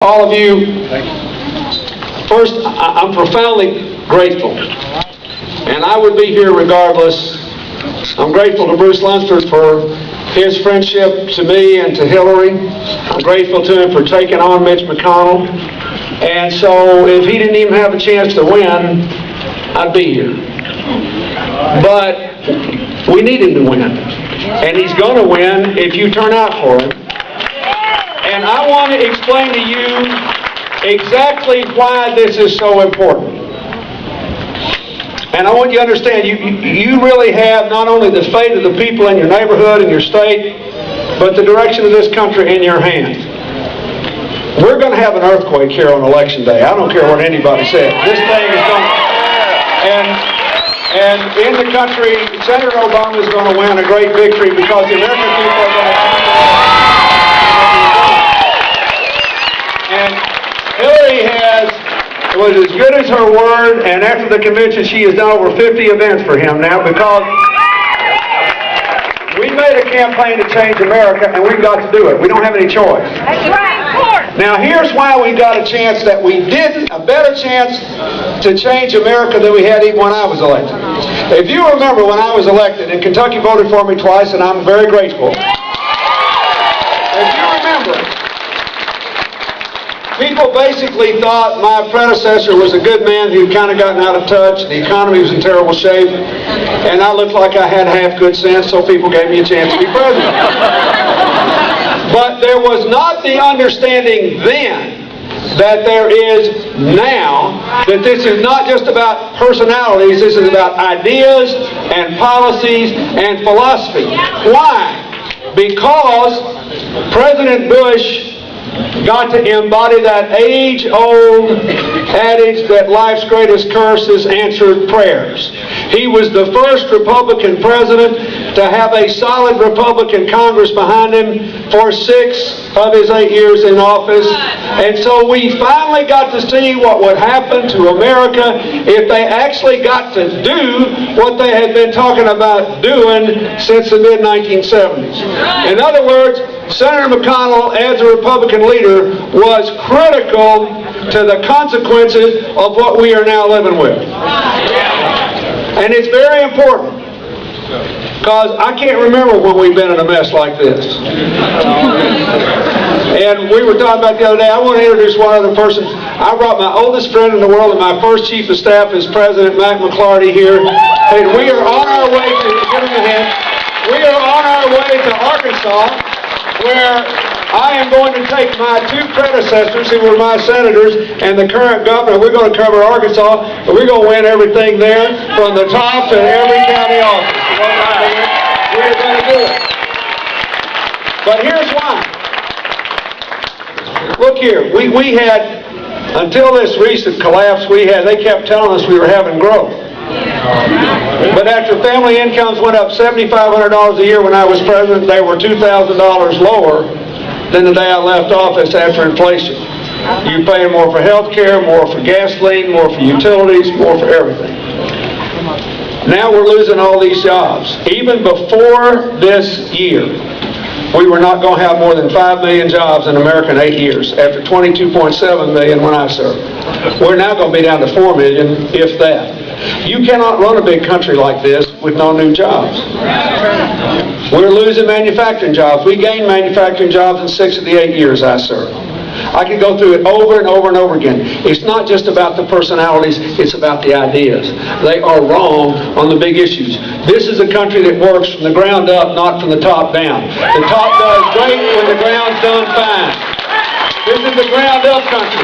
All of you, first, I'm profoundly grateful, and I would be here regardless. I'm grateful to Bruce Lunsford for his friendship to me and to Hillary. I'm grateful to him for taking on Mitch McConnell. And so if he didn't even have a chance to win, I'd be here. But we need him to win. And he's going to win if you turn out for him. And I want to explain to you exactly why this is so important. And I want you to understand, you really have not only the fate of the people in your neighborhood and your state, but the direction of this country in your hands. We're going to have an earthquake here on Election Day. I don't care what anybody says. This thing is going to... And in the country, Senator Obama is going to win a great victory because the American people are going to... And Hillary was as good as her word, and after the convention she has done over 50 events for him now because we made a campaign to change America and we've got to do it. We don't have any choice. Now here's why we got a chance that we didn't, a better chance to change America than we had even when I was elected. If you remember when I was elected, and Kentucky voted for me twice and I'm very grateful. If you remember, people basically thought my predecessor was a good man who'd kind of gotten out of touch, the economy was in terrible shape, and I looked like I had half good sense, so people gave me a chance to be president. But there was not the understanding then that there is now, that this is not just about personalities, this is about ideas and policies and philosophy. Why? Because President Bush got to embody that age-old adage that life's greatest curse is answered prayers. He was the first Republican president to have a solid Republican Congress behind him for 6 of his 8 years in office. And so we finally got to see what would happen to America if they actually got to do what they had been talking about doing since the mid-1970s. In other words, Senator McConnell, as a Republican leader, was critical to the consequences of what we are now living with. And it's very important, because I can't remember when we've been in a mess like this. And we were talking about the other day, I want to introduce one other person. I brought my oldest friend in the world and my first chief of staff is President Mac McClarty here. And we are on our way to, give him a hand, we are on our way to Arkansas, where I am going to take my 2 predecessors who were my senators and the current governor. We're going to cover Arkansas, and we're going to win everything there from the top to every county office. We're going to do it. But here's why. Look here, we had, until this recent collapse, they kept telling us we were having growth. But after family incomes went up $7,500 a year when I was president, they were $2,000 lower than the day I left office after inflation. You pay more for health care, more for gasoline, more for utilities, more for everything. Now we're losing all these jobs. Even before this year, we were not going to have more than 5 million jobs in America in 8 years, after 22.7 million when I served. We're now going to be down to 4 million, if that. You cannot run a big country like this with no new jobs. We're losing manufacturing jobs. We gained manufacturing jobs in 6 of the 8 years I served. I could go through it over and over and over again. It's not just about the personalities, it's about the ideas. They are wrong on the big issues. This is a country that works from the ground up, not from the top down. The top does great when the ground's done fine. This is the ground up country.